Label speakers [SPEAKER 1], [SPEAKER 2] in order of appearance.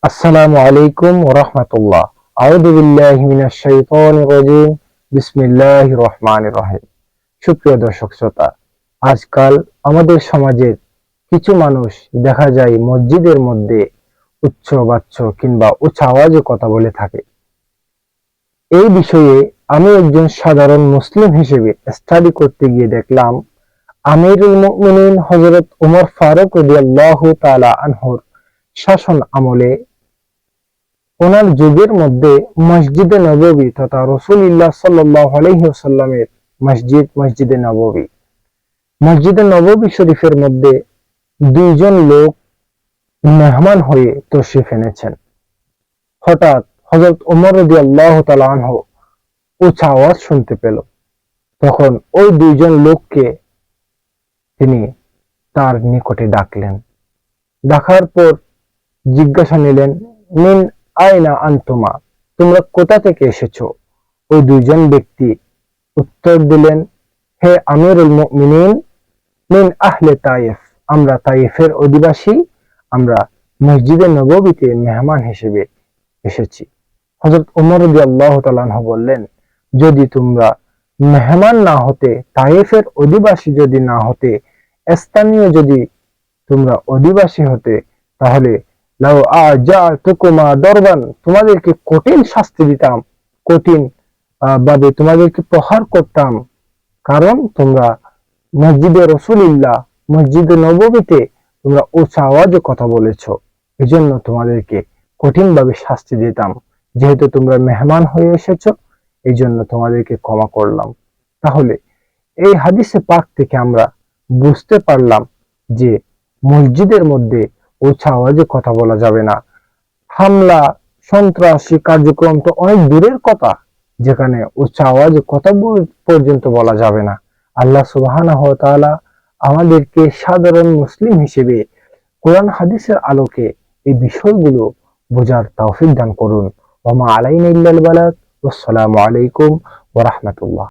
[SPEAKER 1] আসসালামু আলাইকুম ওয়া রাহমাতুল্লাহ। আউযু বিল্লাহি মিনাশ শাইতানির রাজীম। বিসমিল্লাহির রহমানির রহিম। সুপ্রিয় দর্শক শ্রোতা, আজকাল আমাদের সমাজের কিছু মানুষ দেখা যায় মসজিদের মধ্যে উচ্চবাচ্য কিংবা উচ্চ আওয়াজে কথা বলে থাকে। এই বিষয়ে আমি একজন সাধারণ মুসলিম হিসেবে স্টাডি করতে গিয়ে দেখলাম আমিরুল মুমিনিন হযরত ওমর ফারুক রাদিয়াল্লাহু তাআলা আনহুর শাসন আমলে ওনার যুগের মধ্যে মসজিদে নববী তথা রাসূলুল্লাহ সাল্লাল্লাহু আলাইহি ওয়াসাল্লামের মসজিদে নববী শরীফের মধ্যে দুইজন লোক মেহমান হয়ে তশরিফ এনেছেন। হঠাৎ হযরত ওমর রাদিয়াল্লাহু তাআলা আনহু উঁচা আওয়াজ শুনতে পেল। তখন ওই দুইজন লোককে তিনি তার নিকটে ডাকলেন। ডাকার পর জিজ্ঞাসা নিলেন, মিন আইনা আনতুমা, তোমরা কোথা থেকে এসেছো? ওই দুইজন ব্যক্তি উত্তর দিলেন, হে আমিরুল মুমিনিন, মিন আহলে তায়েফ, আমরা তায়েফের অধিবাসী, আমরা মসজিদে নববীতে মেহমান হিসেবে এসেছি। হযরত ওমর রাদিয়াল্লাহু তাআলা আনহু বললেন, যদি তোমরা মেহমান না হতে, তায়েফের অধিবাসী যদি না হতে, স্থানীয় যদি তোমরা অধিবাসী হতে, তাহলে লাউ আজাতুকুমা দরবান, তোমাদেরকে কঠিন শাস্তি দিতাম, কঠিন ভাবে তোমাদেরকে প্রহার করতাম। কারণ তোমরা মসজিদে রাসূলুল্লাহ, মসজিদে নববীতে তোমরা উঁচা আওয়াজে কথা বলেছো, এজন্য তোমাদেরকে কঠিন ভাবে শাস্তি দিতাম। যেহেতু তোমরা মেহমান হয়ে এসেছো, এই জন্য তোমাদেরকে ক্ষমা করলাম। তাহলে এই হাদিসে পাক থেকে আমরা বুঝতে পারলাম যে মসজিদের মধ্যে উঁচা আওয়াজে কথা বলা যাবে না। হামলা, সন্ত্রাসী কার্যক্রম তো অনেক দূরের কথা, যেখানে উচ্চ আওয়াজে কথা পর্যন্ত বলা যাবে না। আল্লাহ সুবহানাহু ওয়া তাআলা আমাদেরকে সাধারণ মুসলিম হিসেবে কোরআন হাদিসের আলোকে এই বিষয়গুলো বোঝার তৌফিক দান করুন। ওয়া মা আলাইনা ইল্লাল বালাগ। আসসালামু আলাইকুম ওয়া রাহমাতুল্লাহ।